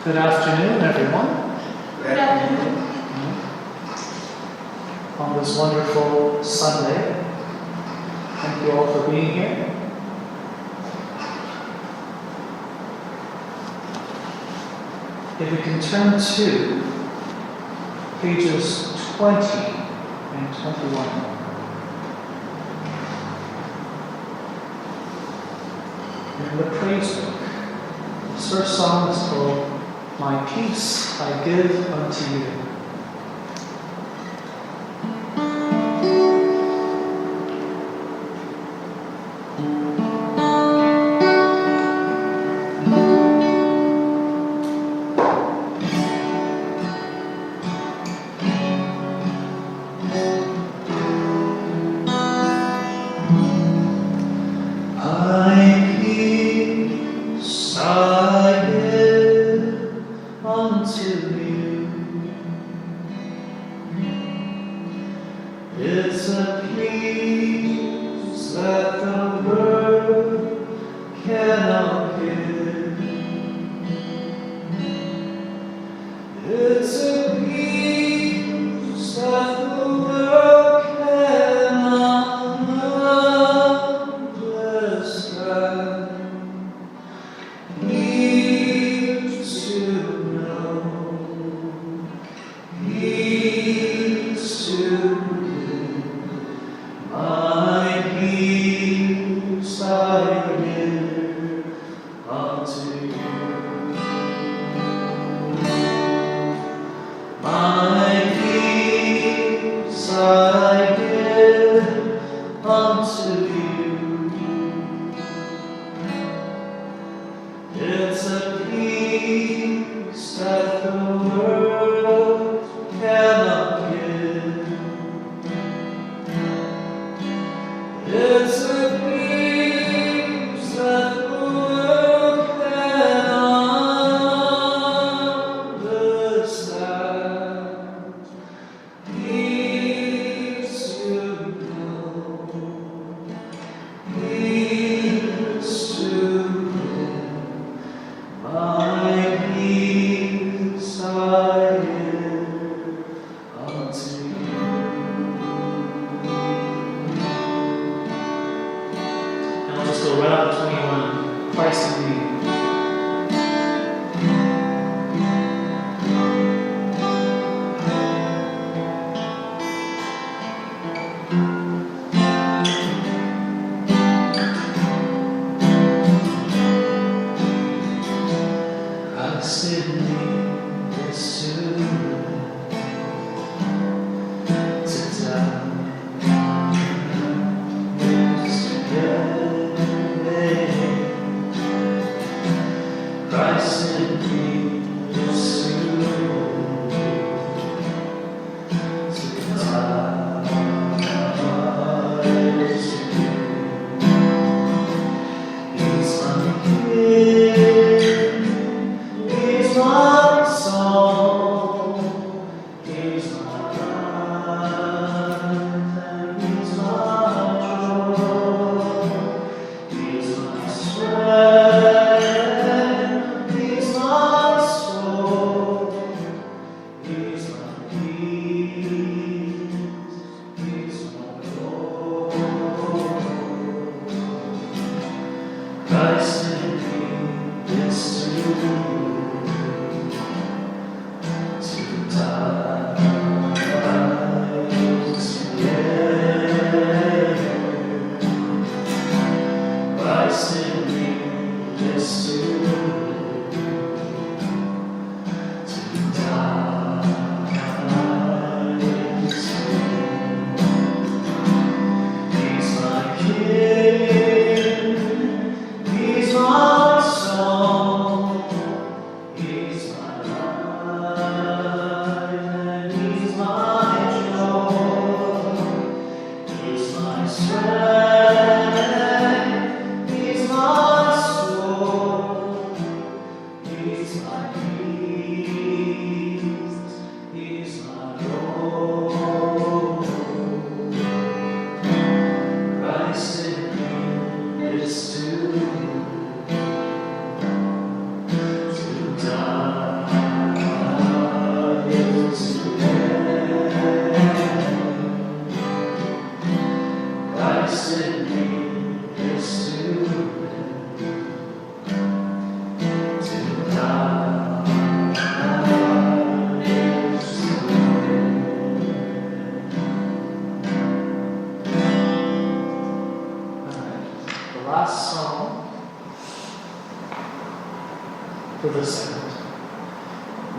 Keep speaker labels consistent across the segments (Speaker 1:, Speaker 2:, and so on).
Speaker 1: Good afternoon, everyone.
Speaker 2: Good afternoon.
Speaker 1: On this wonderful Sunday, thank you all for being here. If we can turn to pages 20 and 21. In the praise book, this first song is called "My Peace I Give Unto You." It's a peace that the world cannot give. It's a peace that the world cannot understand. Peace to know, peace to my peace I give unto you. My peace I give unto you. It's a peace that the world cannot give. It's a peace that the world cannot understand. Peace to know, peace to live. My peace I give unto you. Now let's go right out to 21. Christ in me. Christ in me is soon to die. Christ in me is soon to die. He's my King, He's my song.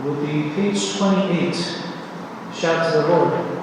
Speaker 1: will be page 28. Shout to the Lord.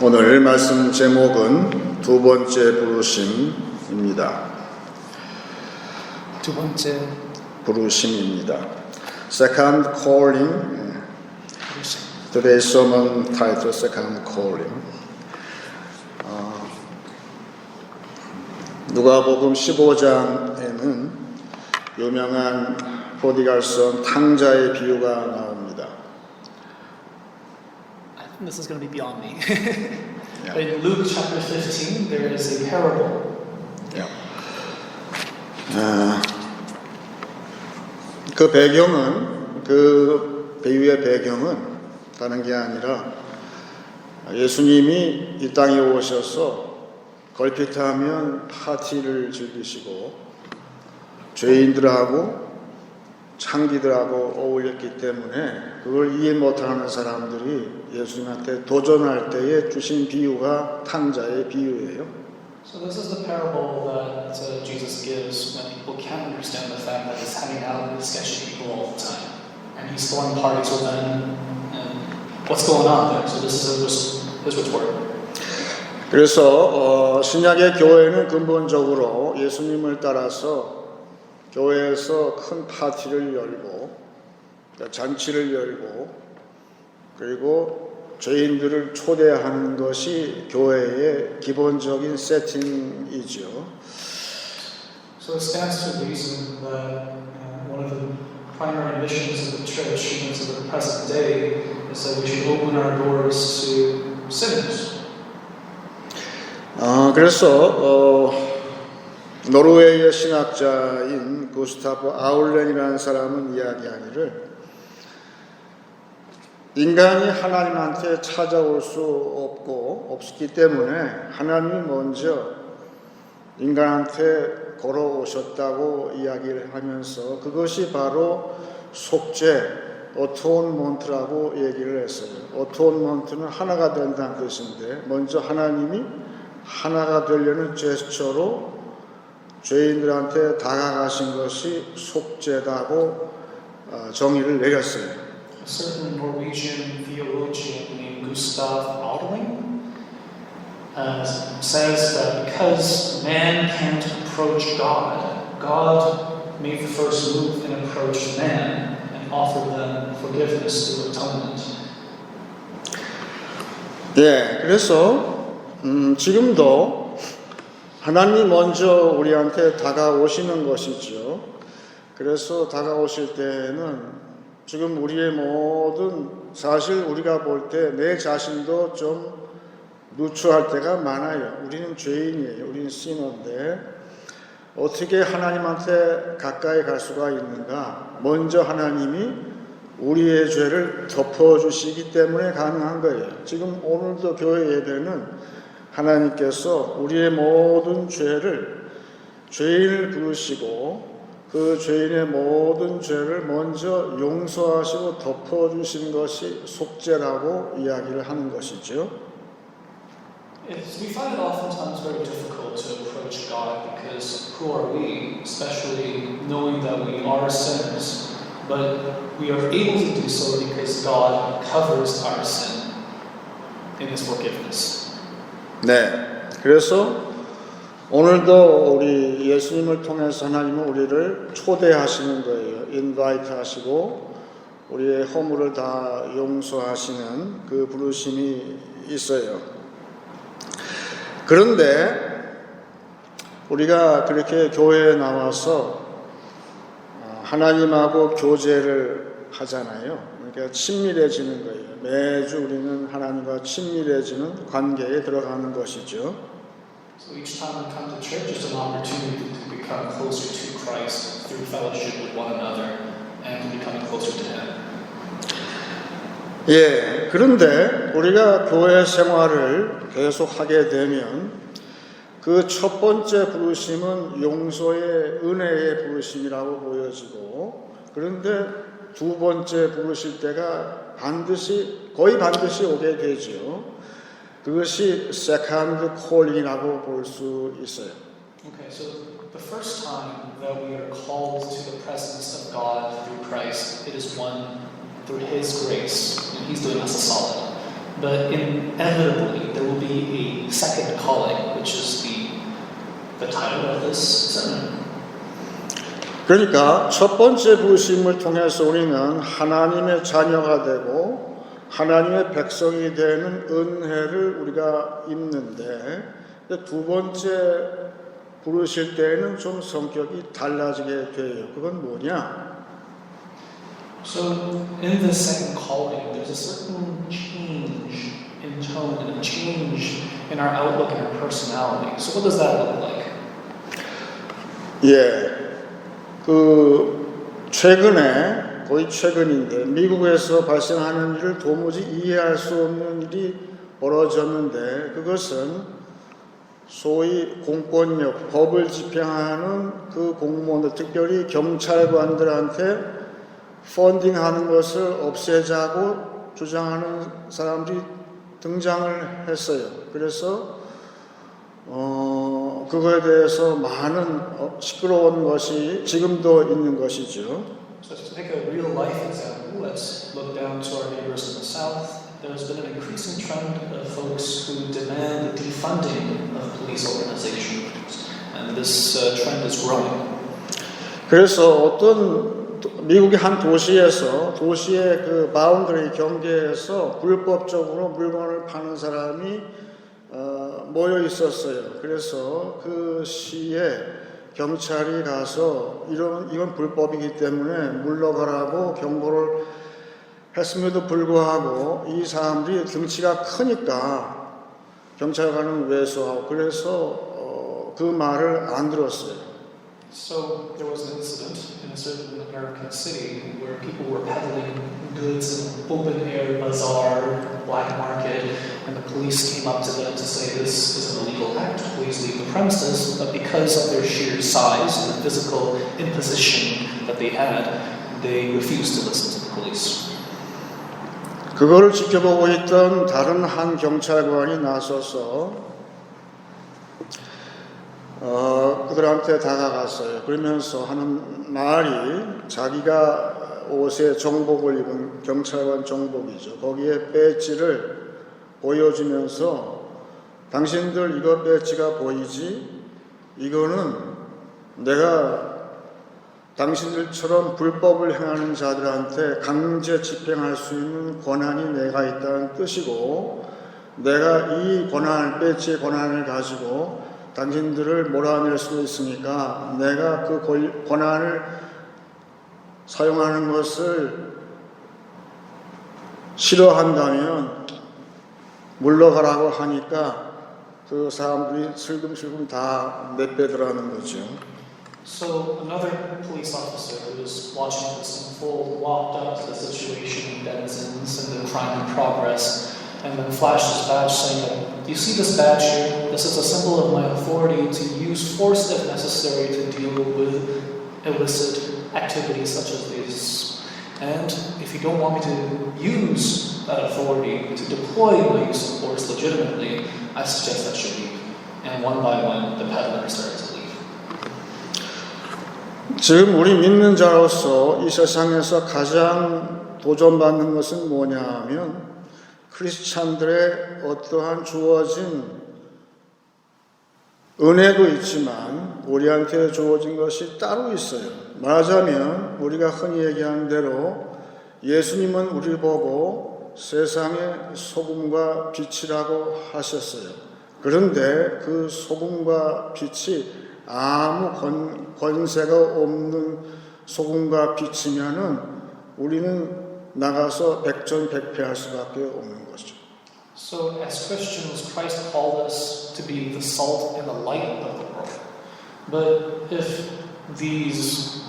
Speaker 2: 오늘 말씀 제목은 두 번째 부르심입니다.
Speaker 1: 두 번째
Speaker 2: 부르심입니다. Second calling.
Speaker 1: 부르심.
Speaker 2: Today's sermon title, Second calling. 누가복음 15장에는 유명한 프로디갈son 탕자의 비유가 나옵니다.
Speaker 1: I think this is going to be beyond me.
Speaker 2: Yeah.
Speaker 1: But in Luke chapter 15, there is a parable.
Speaker 2: 그 배경은, 그 비유의 배경은 다른 게 아니라 예수님이 이 땅에 오셔서 걸핏하면 파티를 즐기시고 죄인들하고 창기들하고 어울렸기 때문에 그걸 이해 못하는 사람들이 예수님한테 도전할 때에 주신 비유가 탕자의 비유예요.
Speaker 1: So this is the parable that Jesus gives when people can't understand the fact that he's hanging out with sketchy people all the time. And he's throwing parties with them. And what's going on there? So this is his retort.
Speaker 2: 그래서 신약의 교회는 근본적으로 예수님을 따라서 교회에서 큰 파티를 열고 잔치를 열고 그리고 죄인들을 초대하는 것이 교회의 기본적인 세팅이죠.
Speaker 1: So it stands to reason that one of the primary missions of the church, even to the present day, is that we should open our doors to sinners.
Speaker 2: 그래서 노르웨이의 신학자인 구스타프 아울렌이라는 사람은 이야기하기를 인간이 하나님한테 찾아올 수 없기 때문에 하나님이 먼저 인간한테 걸어오셨다고 이야기를 하면서 그것이 바로 속죄, 어토운먼트라고 얘기를 했어요. 어토운먼트는 하나가 된다는 뜻인데 먼저 하나님이 하나가 되려는 제스처로 죄인들한테 다가가신 것이 속죄다고 정의를 내렸어요.
Speaker 1: A certain Norwegian theologian named Gustav Audling says that because man can't approach God, God made the first move and approached man and offered them forgiveness through atonement.
Speaker 2: 예, 그래서 지금도 하나님이 먼저 우리한테 다가오시는 것이죠. 그래서 다가오실 때는 지금 우리의 모든 사실 우리가 볼 때 내 자신도 좀 누추할 때가 많아요. 우리는 죄인이에요. 우리는 시너인데 어떻게 하나님한테 가까이 갈 수가 있는가? 먼저 하나님이 우리의 죄를 덮어주시기 때문에 가능한 거예요. 지금 오늘도 교회 예배는 하나님께서 우리의 모든 죄인을 부르시고 그 죄인의 모든 죄를 먼저 용서하시고 덮어주신 것이 속죄라고 이야기를 하는 것이죠.
Speaker 1: We find it oftentimes very difficult to approach God because who are we, especially knowing that we are sinners, but we are able to do so because God covers our sin in His forgiveness.
Speaker 2: 네, 그래서 오늘도 우리 예수님을 통해서 하나님은 우리를 초대하시는 거예요. 인바이트 하시고 우리의 허물을 다 용서하시는 그 부르심이 있어요. 그런데 우리가 그렇게 교회에 나와서 하나님하고 교제를 하잖아요. 그러니까 친밀해지는 거예요. 매주 우리는 하나님과 친밀해지는 관계에 들어가는 것이죠.
Speaker 1: So each time we come to church is an opportunity to become closer to Christ through fellowship with one another and to become closer to Him.
Speaker 2: 예, 그런데 우리가 교회 생활을 계속 하게 되면 그 첫 번째 부르심은 용서의 은혜의 부르심이라고 보여지고 그런데 두 번째 부르실 때가 거의 반드시 오게 되죠. 그것이 second calling이라고 볼 수 있어요.
Speaker 1: Okay, so the first time that we are called to the presence of God through Christ, it is one through His grace, and He's doing us a solid. But inevitably, there will be a second calling, which is the title of this sermon.
Speaker 2: 그러니까 첫 번째 부르심을 통해서 우리는 하나님의 자녀가 되고 하나님의 백성이 되는 은혜를 우리가 입는데 두 번째 부르실 때에는 좀 성격이 달라지게 돼요. 그건 뭐냐?
Speaker 1: So in this second calling, there's a certain change in tone and a change in our outlook and our personality. So what does that look like?
Speaker 2: 최근에 거의 최근인데 미국에서 발생하는 일을 도무지 이해할 수 없는 일이 벌어졌는데 그것은 소위 공권력, 법을 집행하는 그 공무원들, 특별히 경찰관들한테 펀딩하는 것을 없애자고 주장하는 사람들이 등장을 했어요. 그래서 그거에 대해서 많은 시끄러운 것이 지금도 있는 것이죠.
Speaker 1: So to take a real life example, let's look down to our neighbors in the south. There's been an increasing trend of folks who demand the defunding of police organizations, and this trend is growing.
Speaker 2: 그래서 어떤 미국의 한 도시의 그 바운더리 경계에서 불법적으로 물건을 파는 사람이 모여 있었어요. 그래서 그 시에 경찰이 가서 이건 불법이기 때문에 물러가라고 경고를 했음에도 불구하고 이 사람들이 등치가 크니까 경찰관은 왜소하고 그래서 그 말을 안 들었어요.
Speaker 1: So there was an incident in a certain American city where people were peddling goods in open air bazaar, black market, and the police came up to them to say this is an illegal act, please leave the premises. But because of their sheer size and the physical imposition that they had, they refused to listen to the police.
Speaker 2: 그거를 지켜보고 있던 다른 한 경찰관이 나서서 그들한테 다가갔어요. 그러면서 하는 말이 자기가 옷에 정복을 입은 경찰관 정복이죠. 거기에 배지를 보여주면서 당신들 이거 배지가 보이지? 이거는 내가 당신들처럼 불법을 행하는 자들한테 강제 집행할 수 있는 권한이 내가 있다는 뜻이고 내가 이 배지의 권한을 가지고 당신들을 몰아낼 수 있으니까 내가 그 권한을 사용하는 것을 싫어한다면 물러가라고 하니까 그 사람들이 슬금슬금 다 내빼더라는 거죠.
Speaker 1: So another police officer who was watching this in full walked up to the situation denizens and the crime in progress and then flashed his badge saying that, do you see this badge here? This is a symbol of my authority to use force if necessary to deal with illicit activities such as these. And if you don't want me to use that authority to deploy my use of force legitimately, I suggest that you leave. And one by one, the peddlers started to leave.
Speaker 2: 지금 우리 믿는 자로서 이 세상에서 가장 도전받는 것은 뭐냐 하면 크리스찬들의 어떠한 주어진 은혜도 있지만 우리한테 주어진 것이 따로 있어요. 말하자면 우리가 흔히 얘기하는 대로 예수님은 우리를 보고 세상의 소금과 빛이라고 하셨어요. 그런데 그 소금과 빛이 아무 권세가 없는 소금과 빛이면은 우리는 나가서 백전백패할 수밖에 없는 거죠.
Speaker 1: So as Christians, Christ called us to be the salt and the light of the world. But if these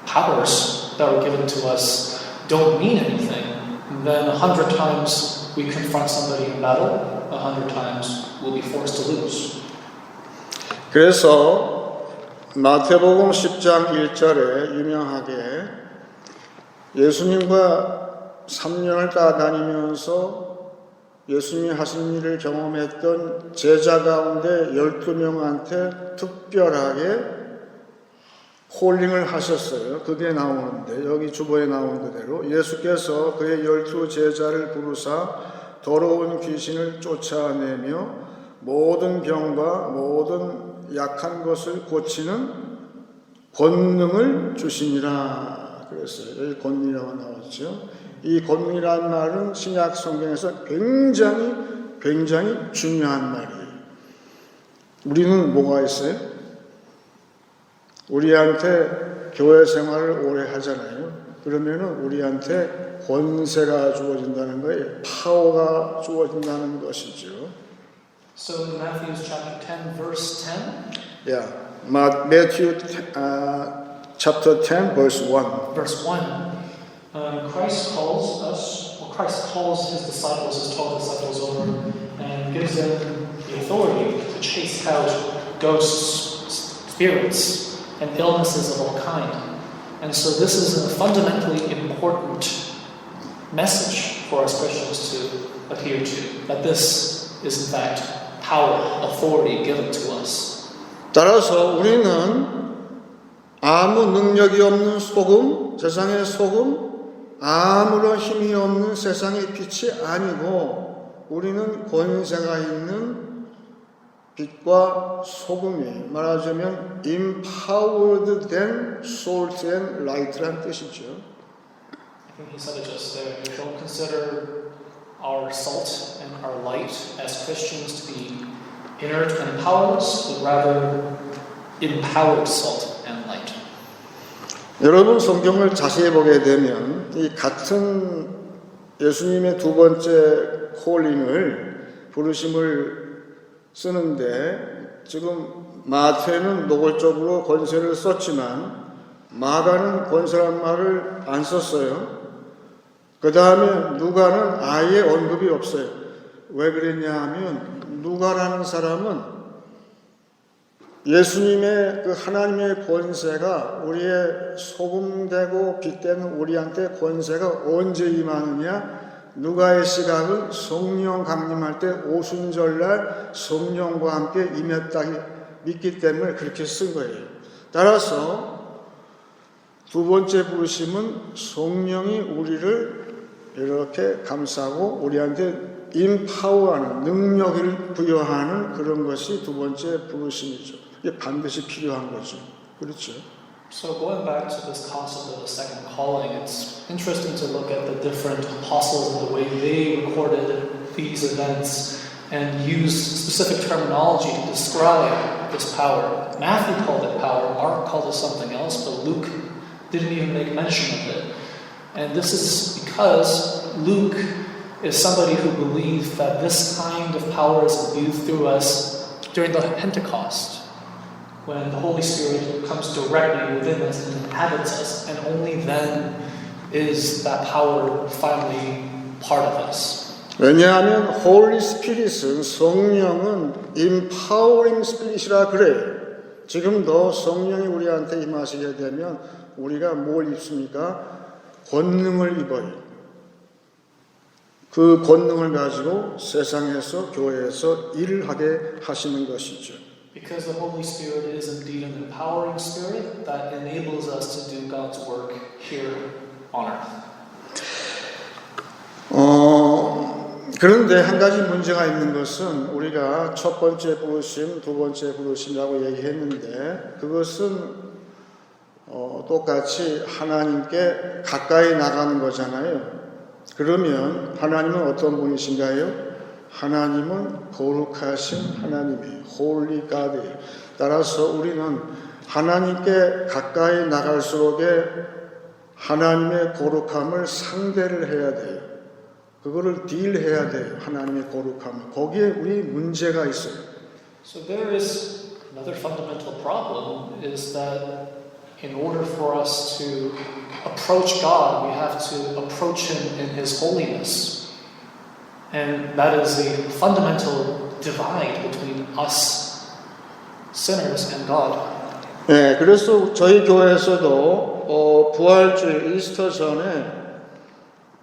Speaker 1: powers that were given to us don't mean anything, then 100 times we confront somebody in battle, 100 times we'll be forced to lose.
Speaker 2: 그래서 마태복음 10장 1절에 유명하게 예수님과 3년을 따다니면서 예수님이 하신 일을 경험했던 제자 가운데 12명한테 특별하게 콜링을 하셨어요. 그게 나오는데 여기 주보에 나온 그대로 예수께서 그의 12 제자를 부르사 더러운 귀신을 쫓아내며 모든 병과 모든 약한 것을 고치는 권능을 주시니라 그랬어요. 여기 권능이라고 나왔죠. 이 권능이라는 말은 신약 성경에서 굉장히 중요한 말이에요. 우리는 뭐가 있어요? 우리한테 교회 생활을 오래 하잖아요. 그러면은 우리한테 권세가 주어진다는 거예요. 파워가 주어진다는 것이죠.
Speaker 1: So in Matthew chapter 10, verse 10,
Speaker 2: Yeah, Matthew chapter 10, verse 1.
Speaker 1: verse 1, Christ calls his disciples, his 12 disciples over, and gives them the authority to chase out ghosts, spirits, and illnesses of all kind. And so this is a fundamentally important message for us Christians to adhere to, that this is in fact power, authority given to us.
Speaker 2: 따라서 우리는 아무 능력이 없는 소금, 세상의 소금, 아무런 힘이 없는 세상의 빛이 아니고 우리는 권세가 있는 빛과 소금이 말하자면 empowered than salt and light란 뜻이죠.
Speaker 1: I think he said it just there. We don't consider our salt and our light as Christians to be inert and powerless, but rather empowered salt and light.
Speaker 2: 여러분 성경을 자세히 보게 되면 이 같은 예수님의 두 번째 콜링을 부르심을 쓰는데 지금 마태는 노골적으로 권세를 썼지만 마가는 권세란 말을 안 썼어요. 그 다음에 누가는 아예 언급이 없어요. 왜 그랬냐 하면 누가라는 사람은 예수님의 그 하나님의 권세가 우리의 소금되고 빛되는 우리한테 권세가 언제 임하느냐? 누가의 시각은 성령 강림할 때 오순절날 성령과 함께 임했다 믿기 때문에 그렇게 쓴 거예요. 따라서 두 번째 부르심은 성령이 우리를 이렇게 감싸고 우리한테 임파워하는 능력을 부여하는 그런 것이 두 번째 부르심이죠. 이게 반드시 필요한 거죠. 그렇죠?
Speaker 1: So going back to this concept of the second calling, it's interesting to look at the different apostles and the way they recorded these events and used specific terminology to describe this power. Matthew called it power, Mark called it something else, but Luke didn't even make mention of it. And this is because Luke is somebody who believed that this kind of power is imbued through us during the Pentecost, when the Holy Spirit comes directly within us and inhabits us, and only then is that power finally part of us.
Speaker 2: 왜냐하면 Holy Spirit은 성령은 empowering spirit이라 그래요. 지금도 성령이 우리한테 임하시게 되면 우리가 뭘 입습니까? 권능을 입어요. 그 권능을 가지고 세상에서 교회에서 일을 하게 하시는 것이죠.
Speaker 1: Because the Holy Spirit is indeed an empowering spirit that enables us to do God's work here on earth.
Speaker 2: 그런데 한 가지 문제가 있는 것은 우리가 첫 번째 부르심, 두 번째 부르심이라고 얘기했는데 그것은 똑같이 하나님께 가까이 나가는 거잖아요. 그러면 하나님은 어떤 분이신가요? 하나님은 거룩하신 하나님이에요. Holy God이에요. 따라서 우리는 하나님께 가까이 나갈수록에 하나님의 거룩함을 상대를 해야 돼요. 그거를 딜해야 돼요. 하나님의 거룩함을. 거기에 우리 문제가 있어요.
Speaker 1: So there is another fundamental problem is that in order for us to approach God, we have to approach Him in His holiness. And that is a fundamental divide between us sinners and God.
Speaker 2: 네, 그래서 저희 교회에서도 부활주일 이스터 전에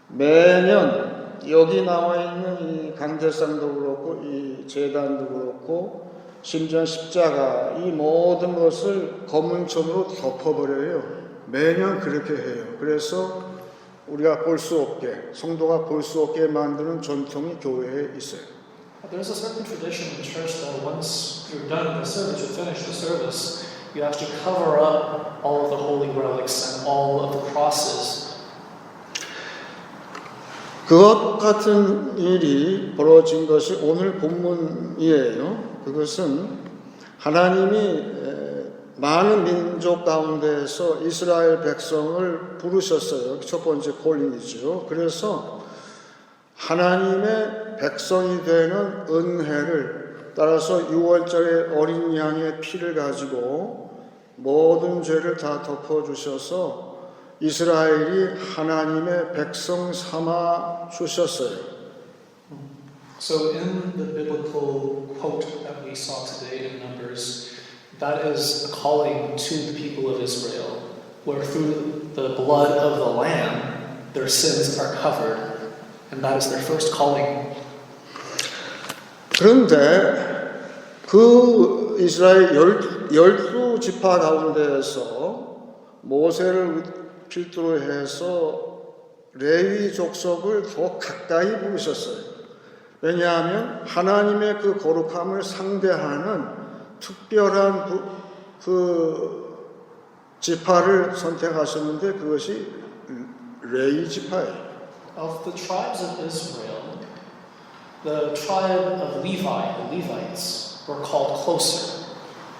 Speaker 2: 매년 여기 나와 있는 이 강대상도 그렇고 이 제단도 그렇고 심지어 십자가 이 모든 것을 검은 천으로 덮어버려요. 매년 그렇게 해요. 그래서 우리가 볼 수 없게, 성도가 볼 수 없게 만드는 전통이 교회에 있어요.
Speaker 1: There's a certain tradition in church that once you're done with the service, you finish the service, you actually cover up all of the holy relics and all of the crosses.
Speaker 2: 그와 똑같은 일이 벌어진 것이 오늘 본문이에요. 그것은 하나님이 많은 민족 가운데에서 이스라엘 백성을 부르셨어요. 첫 번째 콜링이죠. 그래서 하나님의 백성이 되는 은혜를 따라서 6월절에 어린 양의 피를 가지고 모든 죄를 다 덮어주셔서 이스라엘이 하나님의 백성 삼아 주셨어요.
Speaker 1: So in the biblical quote that we saw today in Numbers, that is a calling to the people of Israel, where through the blood of the Lamb, their sins are covered. And that is their first calling.
Speaker 2: 그런데 그 이스라엘 열두 지파 가운데에서 모세를 필두로 해서 레위 족속을 더 가까이 부르셨어요. 왜냐하면 하나님의 그 거룩함을 상대하는 특별한 그 지파를 선택하셨는데 그것이 레위 지파예요.
Speaker 1: Of the tribes of Israel, the tribe of Levi, the Levites, were called closer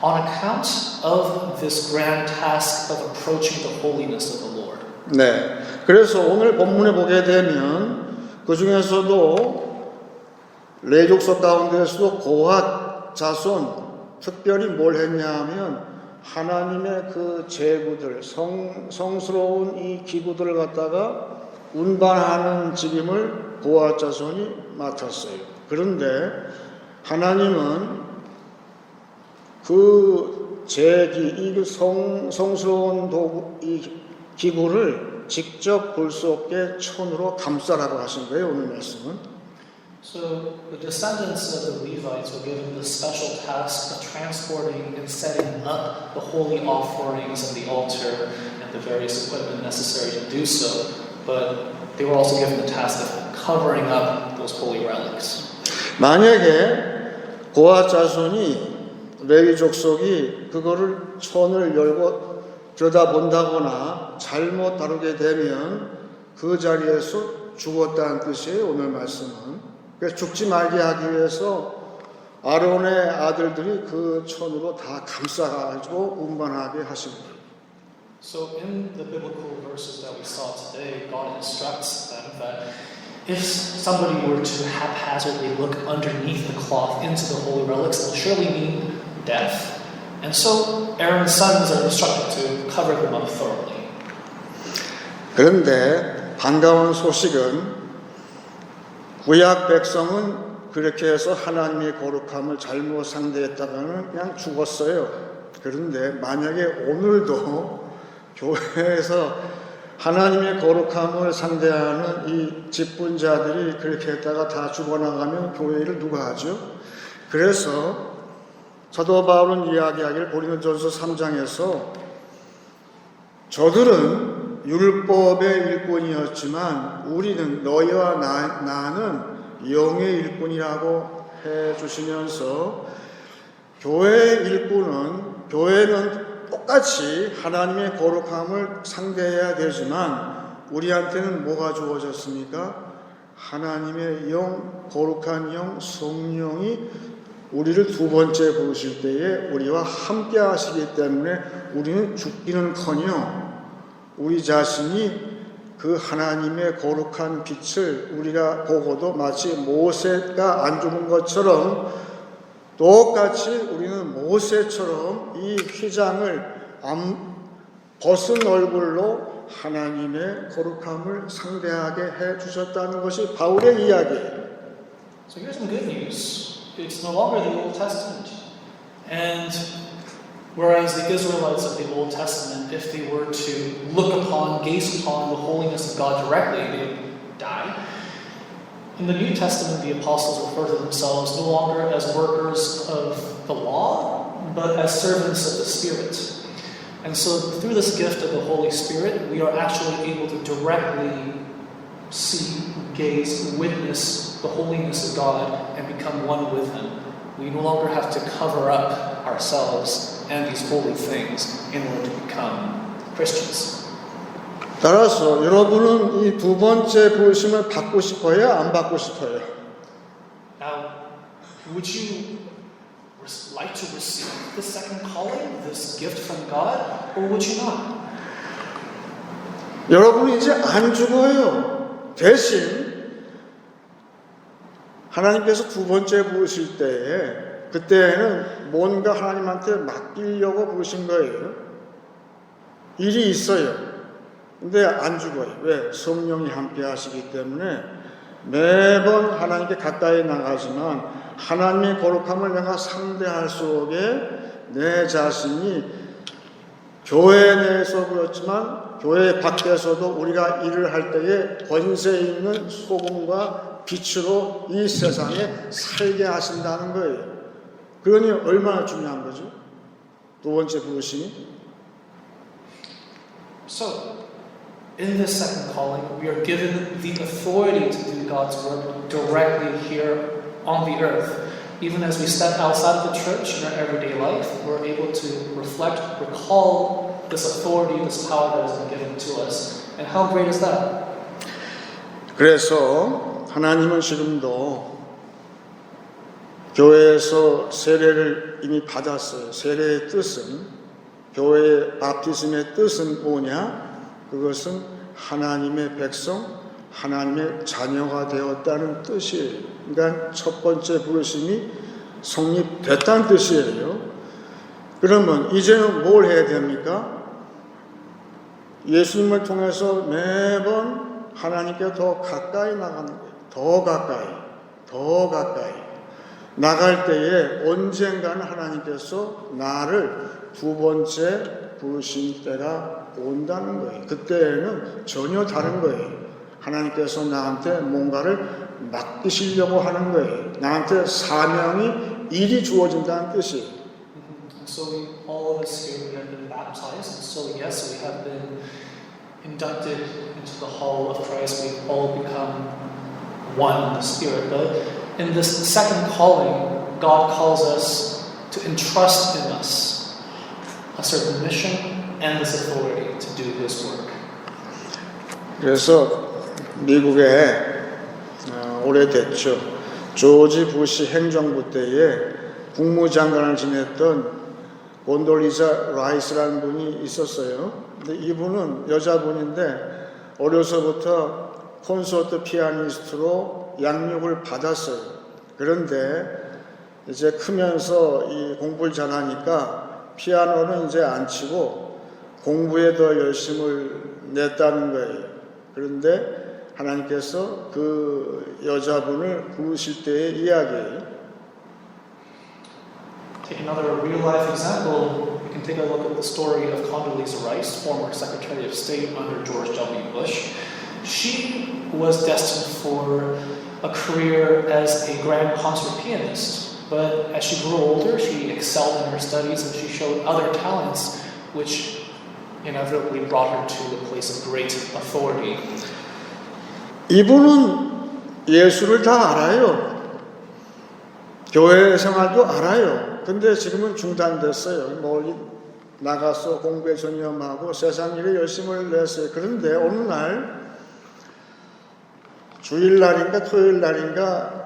Speaker 1: on account of this grand task of approaching the holiness of the Lord.
Speaker 2: 네. 그래서 오늘 본문에 보게 되면 그 중에서도 레족속 가운데서도 고핫 자손 특별히 뭘 했냐면 하나님의 그 제구들 성스러운 이 기구들을 갖다가 운반하는 직임을 고핫 자손이 맡았어요. 그런데 하나님은 그 이 성스러운 도구, 이 기구를 직접 볼 수 없게 천으로 감싸라고 하신 거예요. 오늘 말씀은.
Speaker 1: So the descendants of the Levites were given the special task of transporting and setting up the holy offerings and the altar and the various equipment necessary to do so. But they were also given the task of covering up those holy relics.
Speaker 2: 만약에 고핫 자손이 레위 족속이 그거를 천을 열고 들여다본다거나 잘못 다루게 되면 그 자리에서 죽었다는 뜻이에요. 오늘 말씀은. 그래서 죽지 말게 하기 위해서 아론의 아들들이 그 천으로 다 감싸가지고 운반하게 하신 거예요.
Speaker 1: So in the biblical verses that we saw today, God instructs them that if somebody were to haphazardly look underneath the cloth into the holy relics, it will surely mean death. And so Aaron's sons are instructed to cover them up thoroughly.
Speaker 2: 그런데 반가운 소식은 구약 백성은 그렇게 해서 하나님의 거룩함을 잘못 상대했다가는 그냥 죽었어요. 그런데 만약에 오늘도 교회에서 하나님의 거룩함을 상대하는 이 직분자들이 그렇게 했다가 다 죽어나가면 교회 일을 누가 하죠? 그래서 사도 바울은 이야기하기를 고린도전서 3장에서 저들은 율법의 일꾼이었지만 우리는 너희와 나는 영의 일꾼이라고 해주시면서 교회는 똑같이 하나님의 거룩함을 상대해야 되지만 우리한테는 뭐가 주어졌습니까? 하나님의 영, 거룩한 영, 성령이 우리를 두 번째 부르실 때에 우리와 함께 하시기 때문에 우리는 죽기는커녕 우리 자신이 그 하나님의 거룩한 빛을 우리가 보고도 마치 모세가 안 죽은 것처럼 똑같이 우리는 모세처럼 이 휘장을 벗은 얼굴로 하나님의 거룩함을 상대하게 해주셨다는 것이 바울의 이야기예요.
Speaker 1: So here's some good news. It's no longer the Old Testament. And whereas the Israelites of the Old Testament, if they were to gaze upon the holiness of God directly, they would die. In the New Testament, the apostles refer to themselves no longer as workers of the law, but as servants of the Spirit. And so through this gift of the Holy Spirit, we are actually able to directly see, gaze, witness the holiness of God and become one with Him. We no longer have to cover up ourselves and these holy things in order to become Christians.
Speaker 2: 따라서 여러분은 이 두 번째 부르심을 받고 싶어요? 안 받고 싶어요?
Speaker 1: Now, would you like to receive the second calling, this gift from God, or would you not?
Speaker 2: 여러분이 이제 안 죽어요. 대신 하나님께서 두 번째 부르실 때에 그때는 뭔가 하나님한테 맡기려고 부르신 거예요. 일이 있어요. 근데 안 죽어요. 왜? 성령이 함께 하시기 때문에 매번 하나님께 가까이 나가지만 하나님의 거룩함을 내가 상대할 속에 내 자신이 교회 내에서 그렇지만 교회 밖에서도 우리가 일을 할 때에 권세 있는 소금과 빛으로 이 세상에 살게 하신다는 거예요. 그러니 얼마나 중요한 거죠? 두 번째 부르심이.
Speaker 1: So, in this second calling, we are given the authority to do God's work directly here on the earth. Even as we step outside of the church in our everyday life, we're able to reflect, recall this authority, this power that has been given to us. And how great is that?
Speaker 2: 그래서 하나님은 지금도 교회에서 세례를 이미 받았어요. 세례의 뜻은, 교회의 바티즘의 뜻은 뭐냐? 그것은 하나님의 백성, 하나님의 자녀가 되었다는 뜻이에요. 그러니까 첫 번째 부르심이 성립됐다는 뜻이에요. 그러면 이제는 뭘 해야 됩니까? 예수님을 통해서 매번 하나님께 더 가까이 나가는 거예요. 더 가까이, 더 가까이. 나갈 때에 언젠가는 하나님께서 나를 두 번째 부르신 때가 온다는 거예요. 그때는 전혀 다른 거예요. 하나님께서 나한테 뭔가를 맡기시려고 하는 거예요. 나한테 사명이, 일이 주어진다는 뜻이에요.
Speaker 1: So all of us here, we have been baptized, and so yes, we have been inducted into the hall of Christ. We've all become one in the Spirit. But in this second calling, God calls us to entrust in us a certain mission and this authority to do His work.
Speaker 2: 그래서 미국에 오래됐죠. 조지 부시 행정부 때에 국무장관을 지냈던 곤돌리자 라이스라는 분이 있었어요. 근데 이분은 여자분인데 어려서부터 콘서트 피아니스트로 양육을 받았어요. 그런데 이제 크면서 이 공부를 잘하니까 피아노는 이제 안 치고 공부에 더 열심을 냈다는 거예요. 그런데 하나님께서 그 여자분을 부르실 때의 이야기예요.
Speaker 1: Take another real-life example. We can take a look at the story of Condoleezza Rice, former Secretary of State under George W. Bush. She was destined for a career as a grand concert pianist, but as she grew older, she excelled in her studies and she showed other talents, which inevitably brought her to a place of great authority.
Speaker 2: 이분은 예수를 다 알아요. 교회 생활도 알아요. 근데 지금은 중단됐어요. 멀리 나가서 공부에 전념하고 세상 일에 열심을 냈어요. 그런데 어느 날 주일날인가 토요일날인가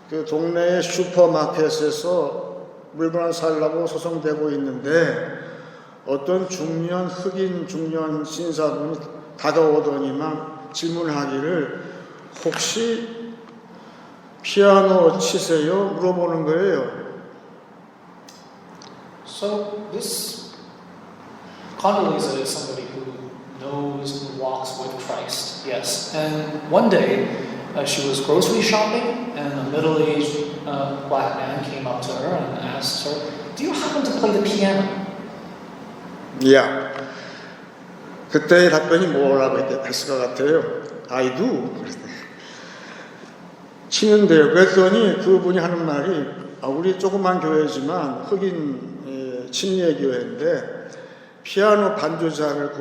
Speaker 2: 그 동네의 슈퍼마켓에서 물건을 사려고 소송되고 있는데 어떤 중년 흑인 중년 신사분이 다가오더니만 질문하기를 혹시 피아노 치세요? 물어보는 거예요.
Speaker 1: So this Condoleezza is somebody who knows and walks with Christ, yes. And one day, she was grocery shopping, and a middle-aged black man came up to her and asked her, "Do you happen to play the piano?"
Speaker 2: 야, 그때의 답변이 뭐라고 했을 것 같아요? I do. 치는데요. 그랬더니 그분이 하는 말이 우리 조그만 교회지만 흑인 친례 교회인데 피아노 반주자를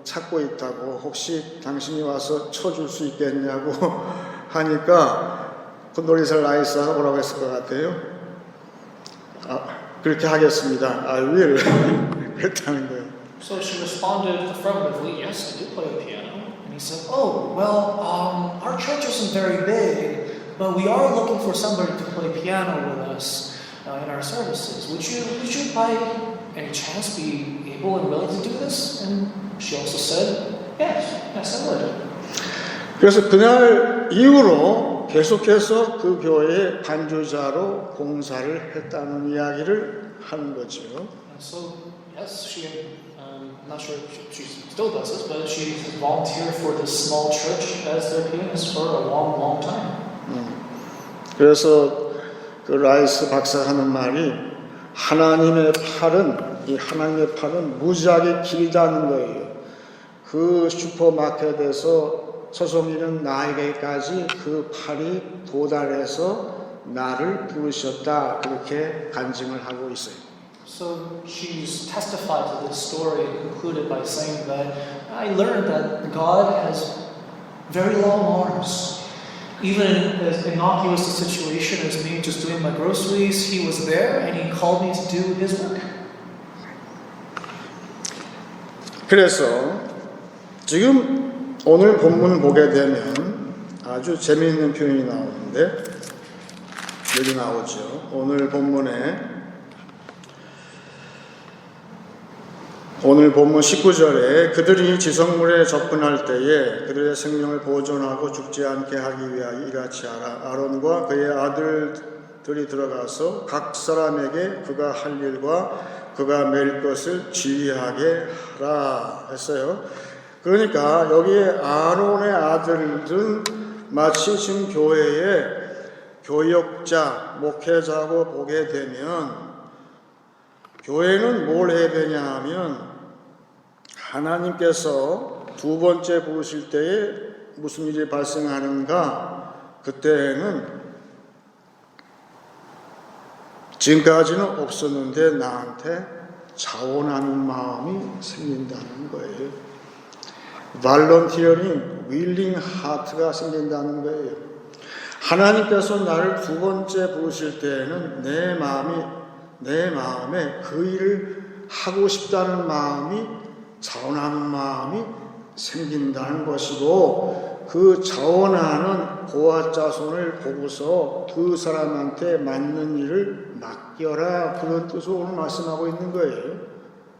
Speaker 2: 찾고 있다고 혹시 당신이 와서 쳐줄 수 있겠냐고 하니까 콘돌리사 라이스가 뭐라고 했을 것 같아요? 그렇게 하겠습니다. I will. 그랬다는 거예요.
Speaker 1: So she responded affirmatively, yes, I do play the piano. And he said, oh, well, our church isn't very big, but we are looking for somebody to play piano with us in our services. Would you by any chance be able and willing to do this? And she also said, yes, I would.
Speaker 2: 그래서 그날 이후로 계속해서 그 교회의 반주자로 봉사를 했다는 이야기를 하는 거죠.
Speaker 1: And so, yes, I'm not sure if she still does this, but she volunteered for this small church as their pianist for a long, long time.
Speaker 2: 그래서 그 라이스 박사가 하는 말이 하나님의 팔은 무지하게 길다는 거예요. 그 슈퍼마켓에서 서성이는 나에게까지 그 팔이 도달해서 나를 부르셨다 그렇게 간증을 하고 있어요.
Speaker 1: So she's testified to this story and concluded by saying that I learned that God has very long arms. Even as innocuous a situation as me just doing my groceries, He was there and He called me to do His work.
Speaker 2: 그래서 지금 오늘 본문 보게 되면 아주 재미있는 표현이 나오는데 여기 나오죠. 오늘 본문 19절에 그들이 지성물에 접근할 때에 그들의 생명을 보존하고 죽지 않게 하기 위하여 이같이 하라. 아론과 그의 아들들이 들어가서 각 사람에게 그가 할 일과 그가 맬 것을 지휘하게 하라 했어요. 그러니까 여기에 아론의 아들들은 마치 지금 교회의 교역자, 목회자고 보게 되면 교회는 뭘 해야 되냐 하면 하나님께서 두 번째 부르실 때에 무슨 일이 발생하는가? 그때는 지금까지는 없었는데 나한테 자원하는 마음이 생긴다는 거예요. volunteering, willing heart가 생긴다는 거예요. 하나님께서 나를 두 번째 부르실 때에는 내 마음에 그 일을 하고 싶다는 마음이 자원하는 마음이 생긴다는 것이고 그 자원하는 고아 자손을 보고서 그 사람한테 맞는 일을 맡겨라 그런 뜻으로 오늘 말씀하고 있는 거예요.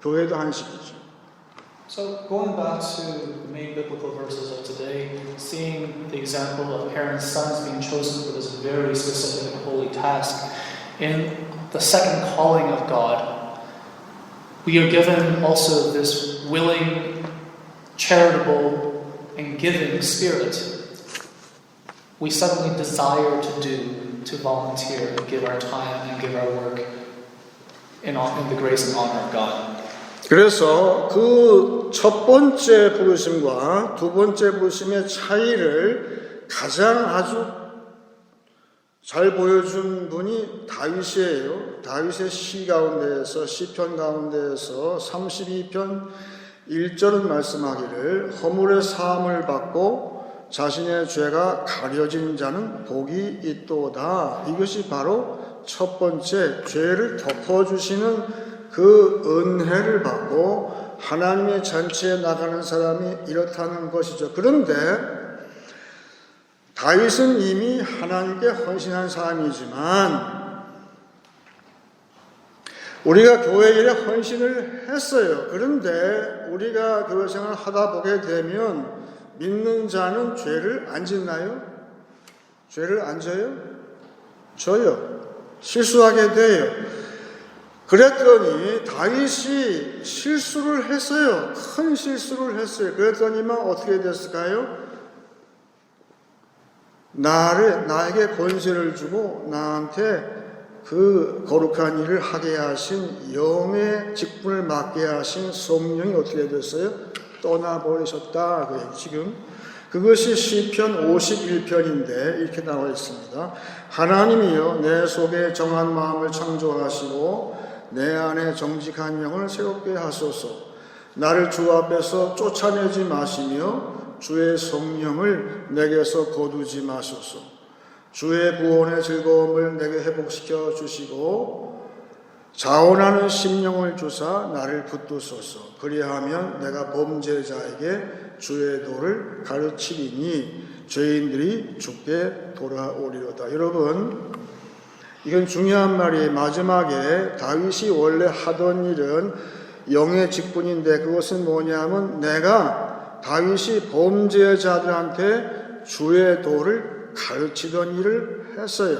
Speaker 2: 교회도 한식이죠.
Speaker 1: So going back to the main biblical verses of today, seeing the example of parents' sons being chosen for this very specific and holy task, in the second calling of God, we are given also this willing, charitable, and giving spirit. We suddenly desire to volunteer, and give our time, and give our work in the grace and honor of God.
Speaker 2: 그래서 그 첫 번째 부르심과 두 번째 부르심의 차이를 가장 아주 잘 보여준 분이 다윗이에요. 다윗의 시 가운데에서 시편 가운데에서 32편 1절은 말씀하기를 허물의 사함을 받고 자신의 죄가 가려진 자는 복이 있도다. 이것이 바로 첫 번째 죄를 덮어주시는 그 은혜를 받고 하나님의 잔치에 나가는 사람이 이렇다는 것이죠. 그런데 다윗은 이미 하나님께 헌신한 사람이지만 우리가 교회 일에 헌신을 했어요. 그런데 우리가 교회 생활을 하다 보게 되면 믿는 자는 죄를 안 짓나요? 죄를 안 져요? 져요. 실수하게 돼요. 그랬더니 다윗이 실수를 했어요. 큰 실수를 했어요. 그랬더니만 어떻게 됐을까요? 나에게 권세를 주고 나한테 그 거룩한 일을 하게 하신 영의 직분을 맡게 하신 성령이 어떻게 됐어요? 떠나버리셨다. 그래요. 지금 그것이 시편 51편인데 이렇게 나와 있습니다. 하나님이여 내 속에 정한 마음을 창조하시고 내 안에 정직한 영을 새롭게 하소서. 나를 주 앞에서 쫓아내지 마시며 주의 성령을 내게서 거두지 마소서. 주의 구원의 즐거움을 내게 회복시켜 주시고 자원하는 심령을 주사 나를 붙드소서. 그리하면 내가 범죄자에게 주의 도를 가르치리니 죄인들이 주께 돌아오리로다. 여러분, 이건 중요한 말이에요. 마지막에 다윗이 원래 하던 일은 영의 직분인데 그것은 뭐냐면 내가 다윗이 범죄자들한테 주의 도를 가르치던 일을 했어요.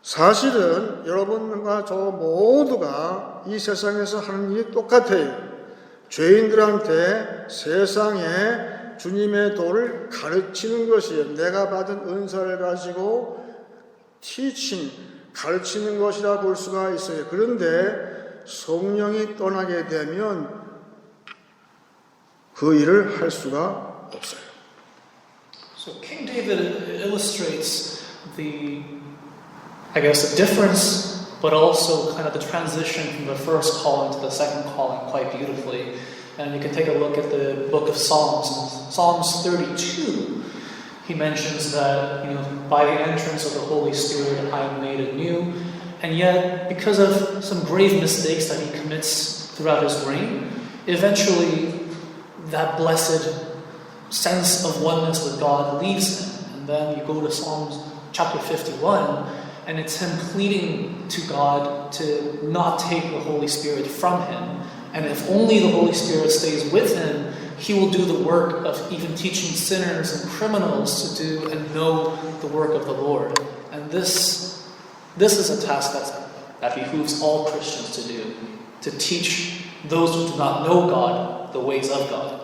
Speaker 2: 사실은 여러분과 저 모두가 이 세상에서 하는 일이 똑같아요. 죄인들한테 세상에 주님의 도를 가르치는 것이에요. 내가 받은 은사를 가지고 teaching, 가르치는 것이라 볼 수가 있어요. 그런데 성령이 떠나게 되면 그 일을 할 수가 없어요.
Speaker 1: So King David illustrates the difference, but also kind of the transition from the first calling to the second calling quite beautifully. And you can take a look at the book of Psalms. In Psalms 32, he mentions that, by the entrance of the Holy Spirit, I am made anew. And yet, because of some grave mistakes that he commits throughout his reign, eventually that blessed sense of oneness with God leaves him. And then you go to Psalms chapter 51, and it's him pleading to God to not take the Holy Spirit from him. And if only the Holy Spirit stays with him, he will do the work of even teaching sinners and criminals to do and know the work of the Lord. And this is a task that behooves all Christians to do, to teach those who do not know God the ways of God.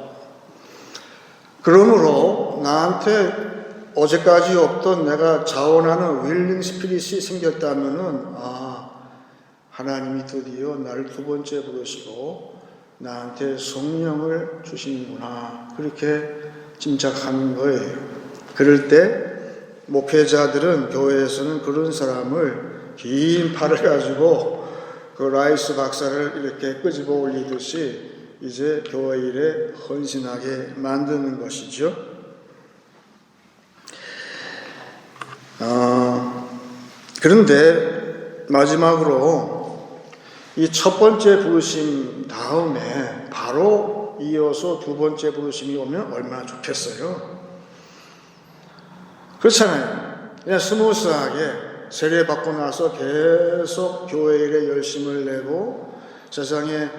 Speaker 2: 그러므로 나한테 어제까지 없던 내가 자원하는 윌링 스피릿이 생겼다면은 하나님이 드디어 나를 두 번째 부르시고 나한테 성령을 주시는구나, 그렇게 짐작하는 거예요. 그럴 때 목회자들은 교회에서는 그런 사람을 긴 팔을 가지고 그 라이스 박사를 이렇게 끄집어 올리듯이 이제 교회 일에 헌신하게 만드는 것이죠. 그런데 마지막으로 이 첫 번째 부르심 다음에 바로 이어서 두 번째 부르심이 오면 얼마나 좋겠어요. 그렇잖아요. 그냥 스무스하게 세례받고 나서 계속 교회 일에 열심을 내고 세상에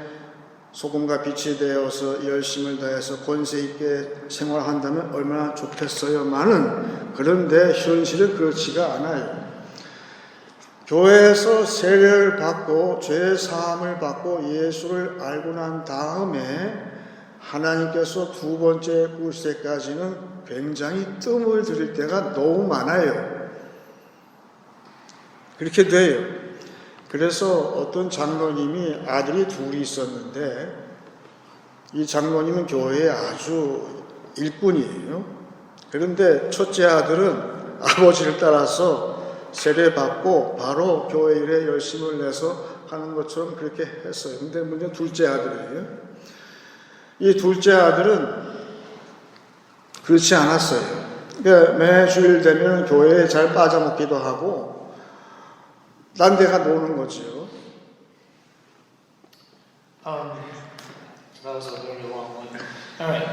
Speaker 2: 소금과 빛이 되어서 열심을 다해서 권세 있게 생활한다면 얼마나 좋겠어요만은, 그런데 현실은 그렇지가 않아요. 교회에서 세례를 받고 죄 사함을 받고 예수를 알고 난 다음에 하나님께서 두 번째 부르실 때까지는 굉장히 뜸을 들일 때가 너무 많아요. 그렇게 돼요. 그래서 어떤 장로님이 아들이 둘이 있었는데 이 장로님은 교회에 아주 일꾼이에요. 그런데 첫째 아들은 아버지를 따라서 세례받고 바로 교회 일에 열심을 내서 하는 것처럼 그렇게 했어요. 근데 문제는 둘째 아들이에요. 이 둘째 아들은 그렇지 않았어요. 그러니까 매주일 되면 교회에 잘 빠져먹기도 하고 딴 데가 노는 거죠.
Speaker 1: That was a very long one. Alright,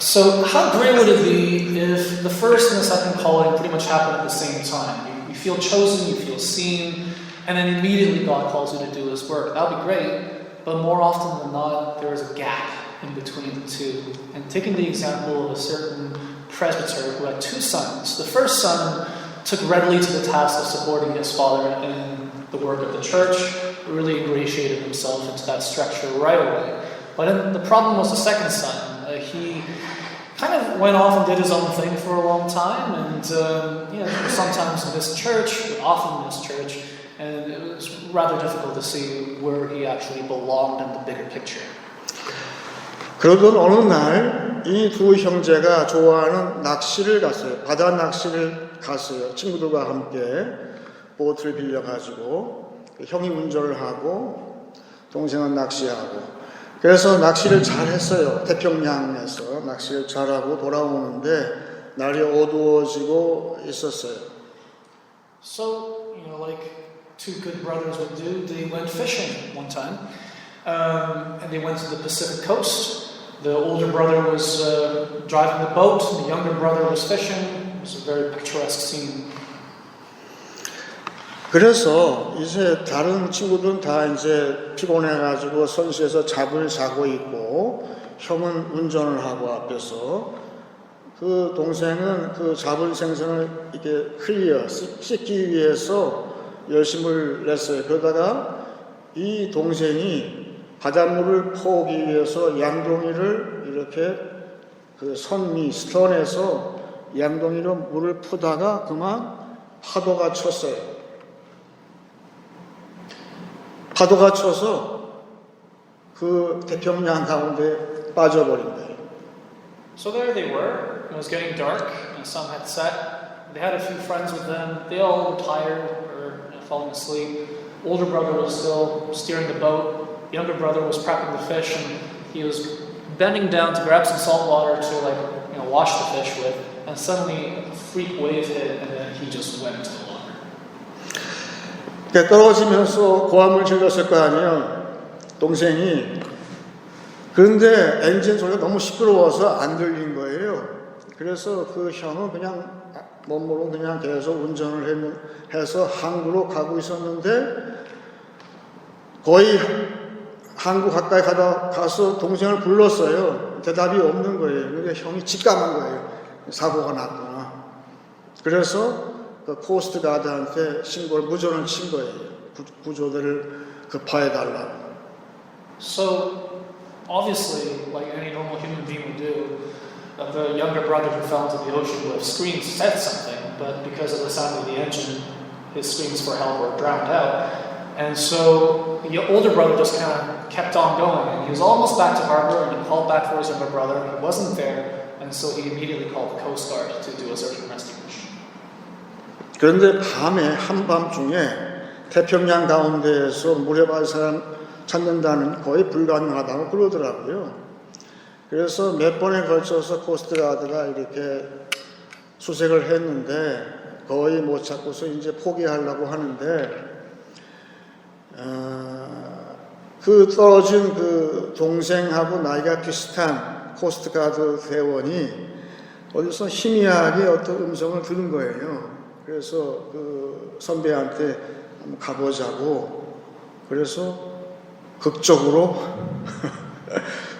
Speaker 1: so how great would it be if the first and the second calling pretty much happened at the same time? You feel chosen, you feel seen, and then immediately God calls you to do His work. That would be great, but more often than not, there is a gap in between the two. And taking the example of a certain presbyter who had two sons. The first son took readily to the task of supporting his father in the work of the church, really ingratiated himself into that structure right away. But then the problem was the second son. He kind of went off and did his own thing for a long time, and sometimes missed church, often missed church, and it was rather difficult to see where he actually belonged in the bigger picture.
Speaker 2: 그러던 어느 날 이 두 형제가 좋아하는 낚시를 갔어요. 바다 낚시를 갔어요. 친구들과 함께 보트를 빌려가지고 형이 운전을 하고 동생은 낚시하고 그래서 낚시를 잘 했어요. 태평양에서 낚시를 잘하고 돌아오는데 날이 어두워지고 있었어요.
Speaker 1: So, like two good brothers would do, they went fishing one time, and they went to the Pacific coast. The older brother was driving the boat, and the younger brother was fishing. It was a very picturesque scene.
Speaker 2: 그래서 이제 다른 친구들은 다 이제 피곤해가지고 선수에서 잠을 자고 있고 형은 운전을 하고 앞에서 그 동생은 그 잡은 생선을 이렇게 씻기 위해서 열심을 냈어요. 그러다가 이 동생이 바닷물을 퍼오기 위해서 양동이를 이렇게 그 선미 스턴에서 양동이로 물을 푸다가 그만 파도가 쳤어요. 파도가 쳐서 그 태평양 가운데 빠져버린 거예요.
Speaker 1: So there they were. It was getting dark, and the sun had set. They had a few friends with them. They all were tired or falling asleep. Older brother was still steering the boat. Younger brother was prepping the fish, and he was bending down to grab some salt water to wash the fish with. And suddenly a freak wave hit, and then he just went into the water.
Speaker 2: 떨어지면서 고함을 질렀을 거 아니에요. 동생이. 그런데 엔진 소리가 너무 시끄러워서 안 들린 거예요. 그래서 그 형은 그냥 멋모르고 그냥 계속 운전을 해서 항구로 가고 있었는데 거의 항구 가까이 가서 동생을 불렀어요. 대답이 없는 거예요. 그러니까 형이 직감한 거예요. 사고가 났구나. 그래서 그 코스트 가드한테 무전을 친 거예요. 구조대를 급파해달라고.
Speaker 1: So obviously, like any normal human being would do, the younger brother who fell into the ocean would have screamed, said something, but because of the sound of the engine, his screams for help were drowned out. And so the older brother just kind of kept on going, and he was almost back to harbor, and he called back for his younger brother. He wasn't there, and so he immediately called the Coast Guard to do a search and rescue mission.
Speaker 2: 그런데 밤에 한밤중에 태평양 가운데에서 물에 빠진 사람 찾는다는 거의 불가능하다고 그러더라고요. 그래서 몇 번에 걸쳐서 코스트가드가 이렇게 수색을 했는데 거의 못 찾고서 이제 포기하려고 하는데 그 떨어진 그 동생하고 나이가 비슷한 코스트가드 대원이 어디서 희미하게 어떤 음성을 들은 거예요. 그래서 그 선배한테 한번 가보자고 그래서 극적으로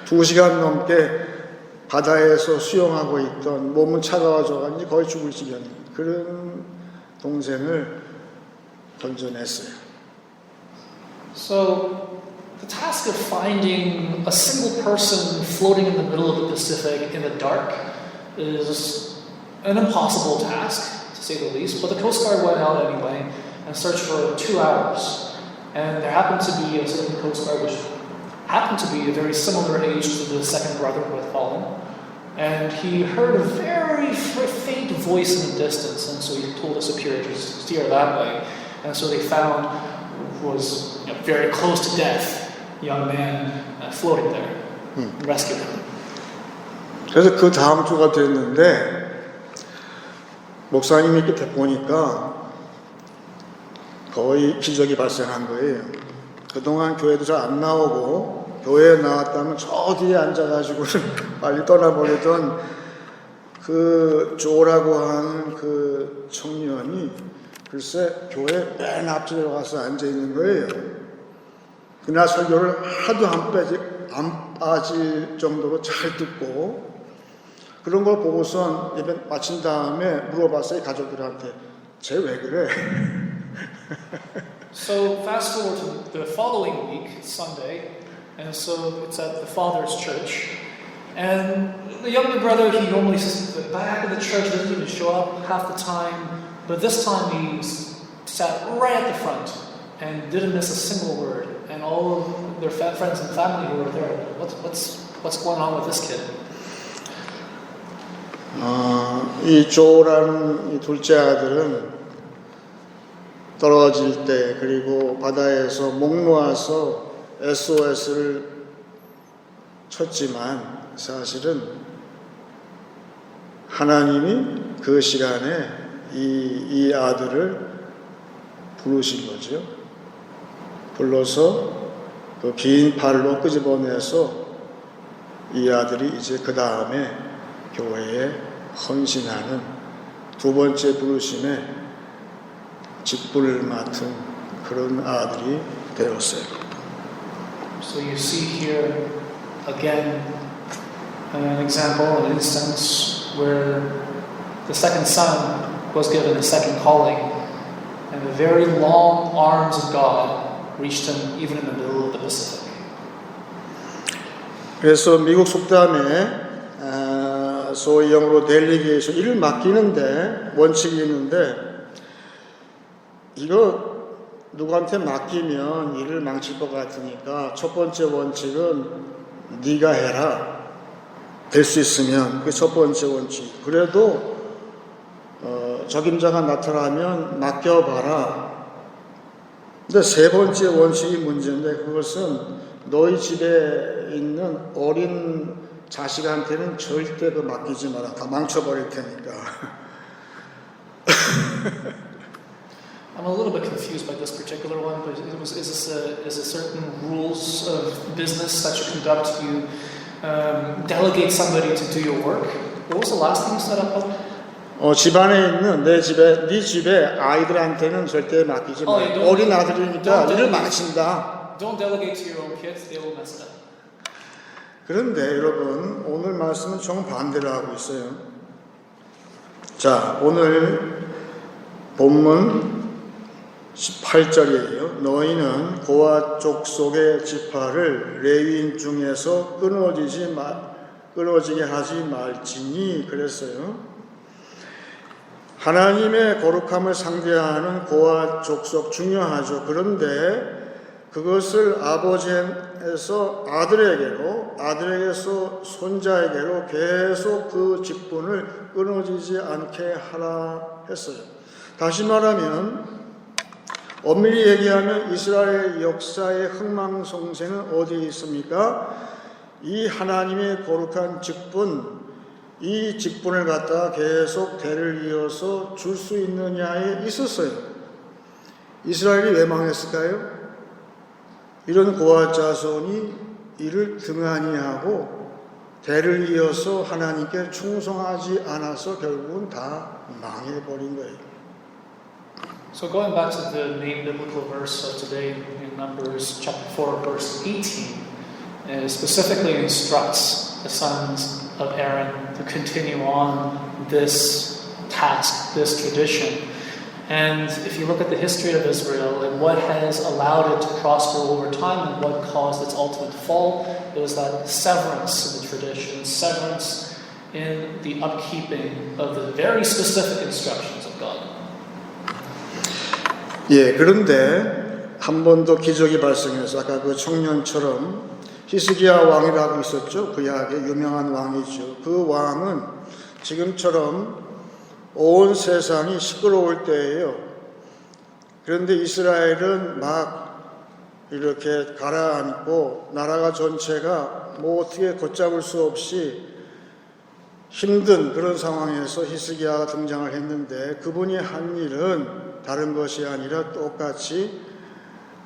Speaker 2: 2시간 넘게 바다에서 수영하고 있던 몸은 차가워져가지고 거의 죽을 지경 그런 동생을 건져냈어요.
Speaker 1: So the task of finding a single person floating in the middle of the Pacific in the dark is an impossible task, to say the least. But the Coast Guard went out anyway and searched for 2 hours. And there happened to be a certain Coast Guard which happened to be a very similar age to the second brother who had fallen. And he heard a very faint voice in the distance, and so he told his superior to steer that way. And so they found was very close to death, young man floating there, and rescued him.
Speaker 2: 그래서 그 다음 주가 됐는데 목사님이 이렇게 보니까 거의 기적이 발생한 거예요. 그동안 교회도 잘 안 나오고 교회에 나왔다면 저 뒤에 앉아가지고 빨리 떠나버리던 그 조라고 하는 그 청년이 글쎄 교회 맨 앞줄에 와서 앉아있는 거예요. 그날 설교를 하도 안 빠질 정도로 잘 듣고 그런 걸 보고선 예배 마친 다음에 물어봤어요. 가족들한테. 쟤 왜 그래?
Speaker 1: So fast forward to the following week, Sunday, and so it's at the father's church. And the younger brother, he normally sits at the back of the church, doesn't even show up half the time. But this time he sat right at the front and didn't miss a single word. And all of their friends and family who were there, what's going on with this kid?
Speaker 2: 이 조라는 이 둘째 아들은 떨어질 때 그리고 바다에서 목 놓아서 SOS를 쳤지만 사실은 하나님이 그 시간에 이 아들을 부르신 거죠. 불러서 그 긴 팔로 끄집어내서 이 아들이 이제 그 다음에 교회에 헌신하는 두 번째 부르심에 직분을 맡은 그런 아들이 되었어요.
Speaker 1: So you see here again an example, an instance where the second son was given a second calling, and the very long arms of God reached him even in the middle of the Pacific.
Speaker 2: 그래서 미국 속담에 소위 영어로 델리게이션 일을 맡기는데 원칙이 있는데 이거 누구한테 맡기면 일을 망칠 것 같으니까 첫 번째 원칙은 네가 해라. 될 수 있으면 그게 첫 번째 원칙. 그래도 적임자가 나타나면 맡겨봐라. 근데 세 번째 원칙이 문제인데 그것은 너희 집에 있는 어린 자식한테는 절대 그 맡기지 마라. 다 망쳐버릴 테니까.
Speaker 1: I'm a little bit confused by this particular one, but is this certain rules of business that you conduct? You delegate somebody to do your work. What was the last thing you said about?
Speaker 2: 집안에 있는 네 집에 아이들한테는 절대 맡기지 마. 어린 아들이니까 일을 망친다.
Speaker 1: Don't delegate to your own kids; they will mess it up.
Speaker 2: 그런데 여러분 오늘 말씀은 정반대로 하고 있어요. 자, 오늘 본문 18절이에요. 너희는 고아 족속의 지파를 레위인 중에서 끊어지게 하지 말지니 그랬어요. 하나님의 거룩함을 상대하는 고아 족속 중요하죠. 그런데 그것을 아버지에서 아들에게로, 아들에게서 손자에게로 계속 그 직분을 끊어지지 않게 하라 했어요. 다시 말하면 엄밀히 얘기하면 이스라엘 역사의 흥망성쇠는 어디에 있습니까? 이 하나님의 거룩한 직분, 이 직분을 갖다가 계속 대를 이어서 줄 수 있느냐에 있었어요. 이스라엘이 왜 망했을까요? 이런 고아 자손이 이를 등한히 하고 대를 이어서 하나님께 충성하지 않아서 결국은 다 망해버린 거예요.
Speaker 1: So going back to the main biblical verse of today in Numbers chapter 4, verse 18, it specifically instructs the sons of Aaron to continue on this task, this tradition. And if you look at the history of Israel and what has allowed it to prosper over time and what caused its ultimate fall, it was that severance in the tradition, severance in the upkeeping of the very specific instructions of God.
Speaker 2: 예, 그런데 한 번 더 기적이 발생해서 아까 그 청년처럼 히스기야 왕이라고 있었죠. 구약의 유명한 왕이죠. 그 왕은 지금처럼 온 세상이 시끄러울 때예요. 그런데 이스라엘은 막 이렇게 가라앉고 나라가 전체가 뭐 어떻게 걷잡을 수 없이 힘든 그런 상황에서 히스기야가 등장을 했는데 그분이 한 일은 다른 것이 아니라 똑같이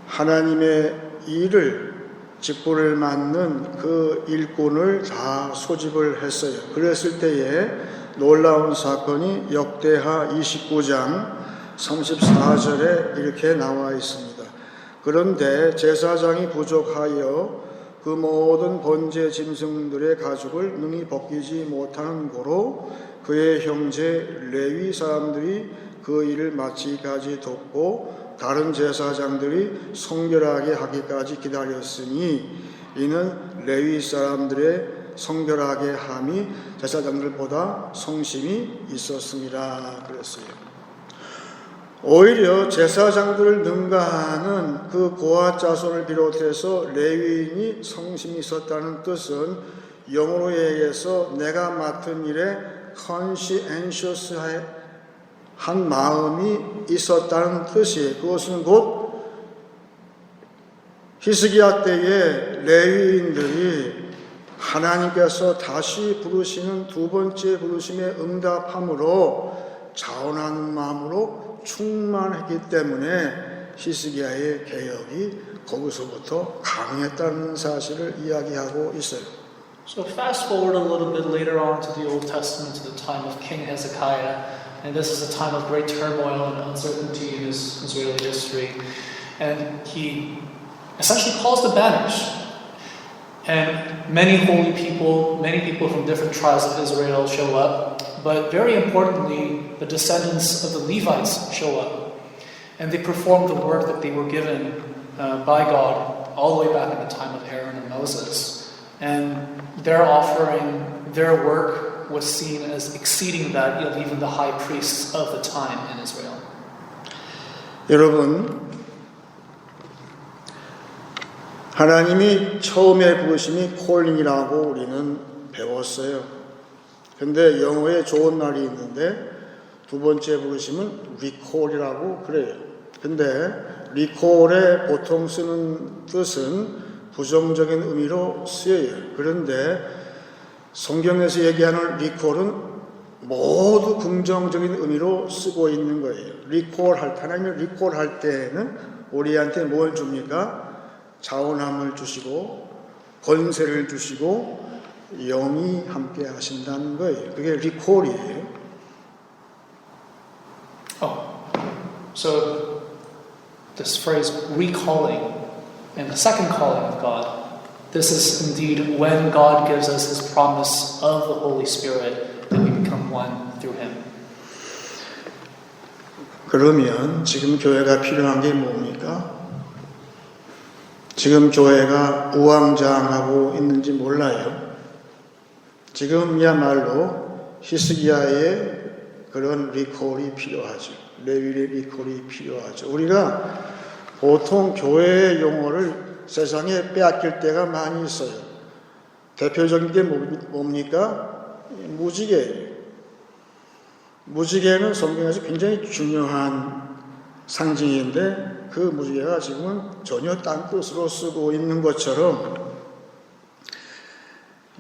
Speaker 2: 하나님의 일을 직분을 맡는 그 일꾼을 다 소집을 했어요. 그랬을 때에 놀라운 사건이 역대하 29장 34절에 이렇게 나와 있습니다. 그런데 제사장이 부족하여 그 모든 번제 짐승들의 가죽을 능히 벗기지 못하는 고로 그의 형제 레위 사람들이 그 일을 마치기까지 돕고 다른 제사장들이 성결하게 하기까지 기다렸으니 이는 레위 사람들의 성결하게 함이 제사장들보다 성심이 있었습니다. 그랬어요. 오히려 제사장들을 능가하는 그 고아 자손을 비롯해서 레위인이 성심이 있었다는 뜻은 영어로 얘기해서 내가 맡은 일에 conscientious해야 한 마음이 있었다는 뜻이에요. 그것은 곧 히스기야 때에 레위인들이 하나님께서 다시 부르시는 두 번째 부르심에 응답함으로 자원하는 마음으로 충만했기 때문에 히스기야의 개혁이 거기서부터 가능했다는 사실을 이야기하고 있어요.
Speaker 1: So fast forward a little bit later on to the Old Testament, to the time of King Hezekiah, and this is a time of great turmoil and uncertainty in Israeli history. And he essentially calls the banners. And many holy people, many people from different tribes of Israel show up. But very importantly, the descendants of the Levites show up. And they perform the work that they were given by God all the way back in the time of Aaron and Moses. And their offering, their work was seen as exceeding that of even the high priests of the time in Israel.
Speaker 2: 여러분, 하나님이 처음에 부르심이 콜링이라고 우리는 배웠어요. 근데 영어에 좋은 말이 있는데 두 번째 부르심은 리콜이라고 그래요. 근데 리콜에 보통 쓰는 뜻은 부정적인 의미로 쓰여요. 그런데 성경에서 얘기하는 리콜은 모두 긍정적인 의미로 쓰고 있는 거예요. 하나님이 리콜할 때는 우리한테 뭘 줍니까? 자원함을 주시고 권세를 주시고 영이 함께 하신다는 거예요. 그게 리콜이에요.
Speaker 1: So this phrase recalling and the second calling of God, this is indeed when God gives us His promise of the Holy Spirit that we become one through Him.
Speaker 2: 그러면 지금 교회가 필요한 게 뭡니까? 지금 교회가 우왕좌왕하고 있는지 몰라요. 지금이야말로 히스기야의 그런 리콜이 필요하죠. 레위의 리콜이 필요하죠. 우리가 보통 교회의 용어를 세상에 빼앗길 때가 많이 있어요. 대표적인 게 뭡니까? 무지개예요. 무지개는 성경에서 굉장히 중요한 상징인데 그 무지개가 지금은 전혀 딴 뜻으로 쓰고 있는 것처럼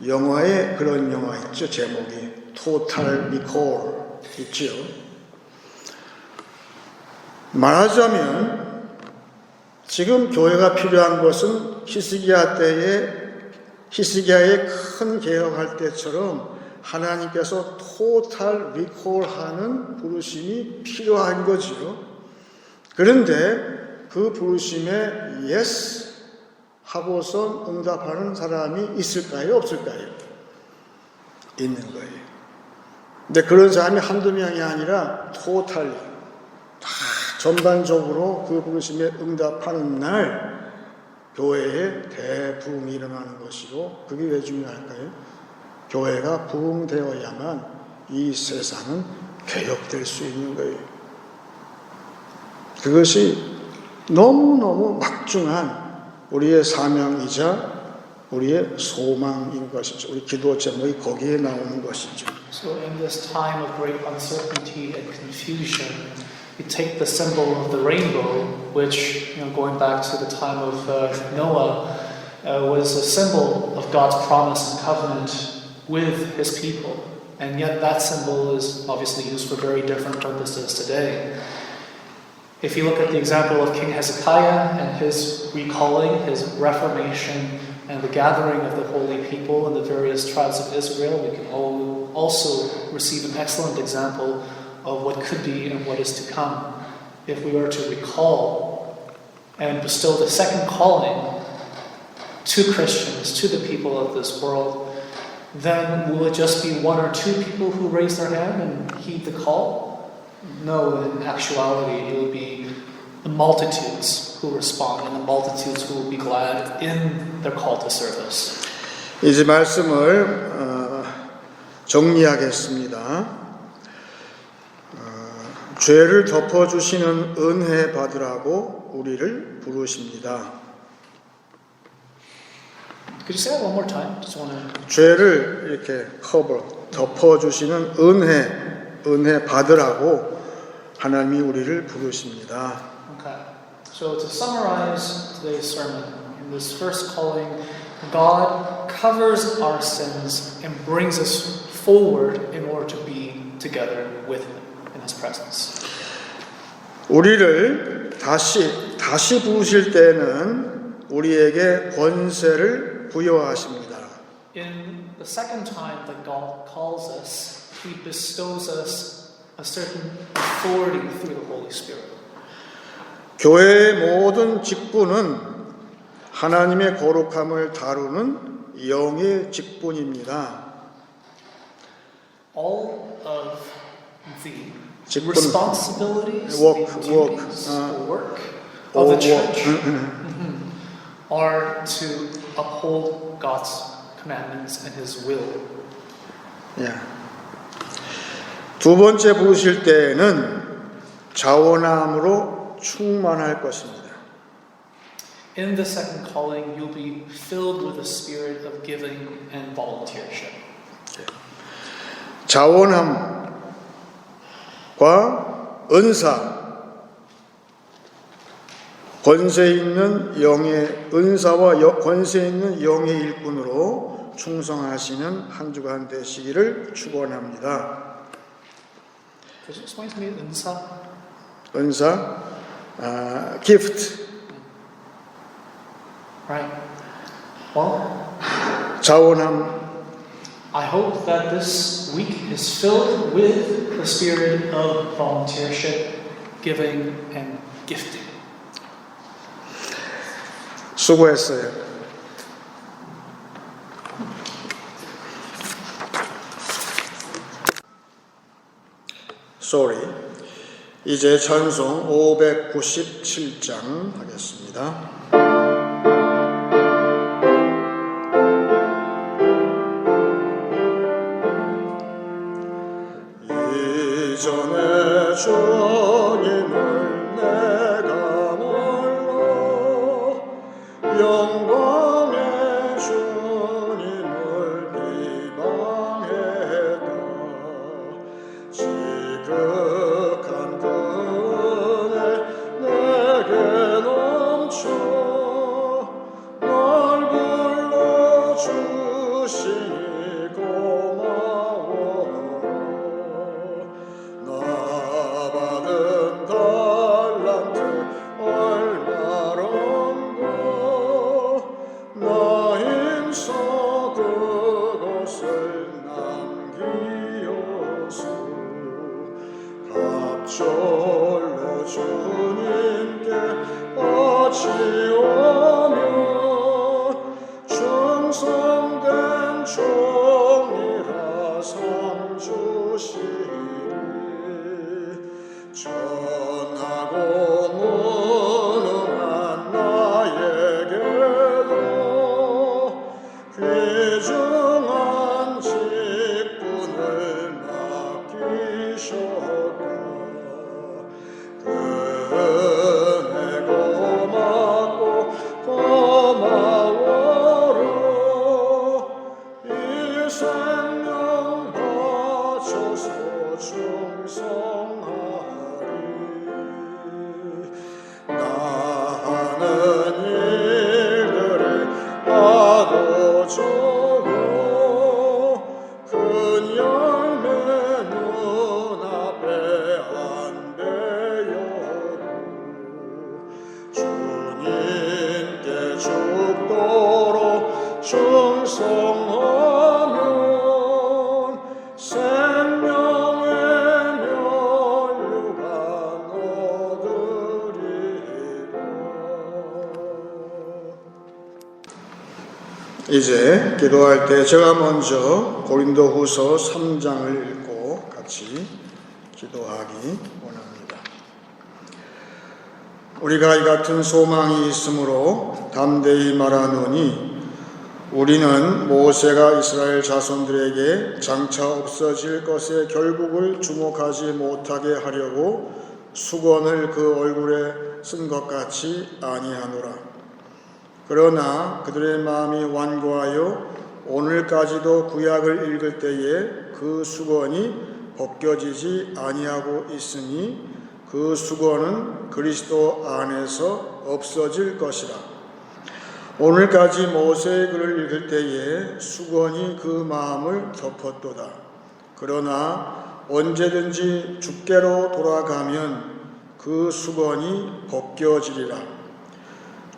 Speaker 2: 영화에 그런 영화 있죠. 제목이 Total Recall 있죠. 말하자면 지금 교회가 필요한 것은 히스기야의 큰 개혁할 때처럼 하나님께서 토탈 리콜하는 부르심이 필요한 거죠. 그런데 그 부르심에 yes 하고선 응답하는 사람이 있을까요? 없을까요? 있는 거예요. 근데 그런 사람이 한두 명이 아니라 토탈리 다 전반적으로 그 부르심에 응답하는 날 교회에 대부흥이 일어나는 것이고 그게 왜 중요할까요? 교회가 부흥되어야만 이 세상은 개혁될 수 있는 거예요. 그것이 너무너무 막중한 우리의 사명이자 우리의 소망인 것이죠. 우리 기도 제목이 거기에 나오는 것이죠.
Speaker 1: So in this time of great uncertainty and confusion, we take the symbol of the rainbow, which, going back to the time of Noah, was a symbol of God's promise and covenant with His people. And yet that symbol is obviously used for very different purposes today. If you look at the example of King Hezekiah and his recalling, his reformation, and the gathering of the holy people and the various tribes of Israel, we can also receive an excellent example of what could be and what is to come. If we were to recall and bestow the second calling to Christians, to the people of this world, then will it just be one or two people who raise their hand and heed the call? No, in actuality, it will be the multitudes who respond and the multitudes who will be glad in their call to service.
Speaker 2: 이제 말씀을 정리하겠습니다. 죄를 덮어주시는 은혜 받으라고 우리를 부르십니다.
Speaker 1: Could you say that one more time? Just want to...
Speaker 2: 죄를 이렇게 덮어주시는 은혜 받으라고 하나님이 우리를 부르십니다.
Speaker 1: Okay. So to summarize today's sermon, in this first calling, God covers our sins and brings us forward in order to be together with Him in His presence.
Speaker 2: 우리를 다시 부르실 때는 우리에게 권세를 부여하십니다.
Speaker 1: In the second time that God calls us, He bestows us a certain authority through the Holy Spirit.
Speaker 2: 교회의 모든 직분은 하나님의 거룩함을 다루는 영의 직분입니다.
Speaker 1: All of the
Speaker 2: 직분,
Speaker 1: responsibilities,
Speaker 2: work,
Speaker 1: the duties, the work of the church are to uphold God's commandments and His will.
Speaker 2: 예. 두 번째 부르실 때에는 자원함으로 충만할 것입니다.
Speaker 1: In the second calling, you'll be filled with the spirit of giving and volunteership.
Speaker 2: 자원함과 은사, 권세 있는 영의 은사와 권세 있는 영의 일꾼으로 충성하시는 한 주간 되시기를 축원합니다.
Speaker 1: Could you explain to me 은사?
Speaker 2: 은사, gift,
Speaker 1: Right. Well,
Speaker 2: 자원함.
Speaker 1: I hope that this week is filled with the spirit of volunteership, giving, and gifting.
Speaker 2: 수고했어요. Sorry. 이제 찬송 597장 하겠습니다. 이전에 주님을 내가 몰라 영광의 주님을 비방했다. 지극한 그 은혜 내게 넘쳐 날 불러주시니 고마워라. 나 받은 달란트 얼마런가 나 힘써 그것을 남기어서 갑절로 주님께 바치오며 충성된 종이라 상 주시리. 전하고 무능한 나에게도 귀중한 직분을 맡기셨다. 그 은혜 고맙고 고마워라. 이 생명 바쳐서 충성하리. 나 하는 일들이 나도 좋고 큰 열매 눈앞에 안 배여도 주님께 죽도록 충성하면 생명의 면류관 얻으리라. 이제 기도할 때 제가 먼저 고린도후서 3장을 읽고 같이 기도하기 원합니다. 우리가 이 같은 소망이 있으므로 담대히 말하노니 우리는 모세가 이스라엘 자손들에게 장차 없어질 것의 결국을 주목하지 못하게 하려고 수건을 그 얼굴에 쓴 것 같이 아니하노라. 그러나 그들의 마음이 완고하여 오늘까지도 구약을 읽을 때에 그 수건이 벗겨지지 아니하고 있으니 그 수고는 그리스도 안에서 없어질 것이라. 오늘까지 모세의 글을 읽을 때에 수건이 그 마음을 덮었도다. 그러나 언제든지 주께로 돌아가면 그 수건이 벗겨지리라.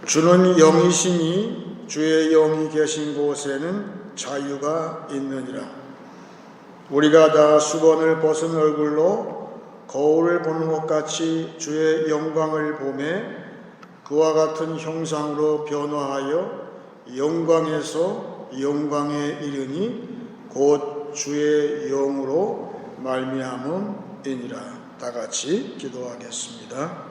Speaker 2: 주는 영이시니 주의 영이 계신 곳에는 자유가 있느니라. 우리가 다 수건을 벗은 얼굴로 거울을 보는 것 같이 주의 영광을 보매 그와 같은 형상으로 변화하여 영광에서 영광에 이르니 곧 주의 영으로 말미암음이니라. 다 같이 기도하겠습니다.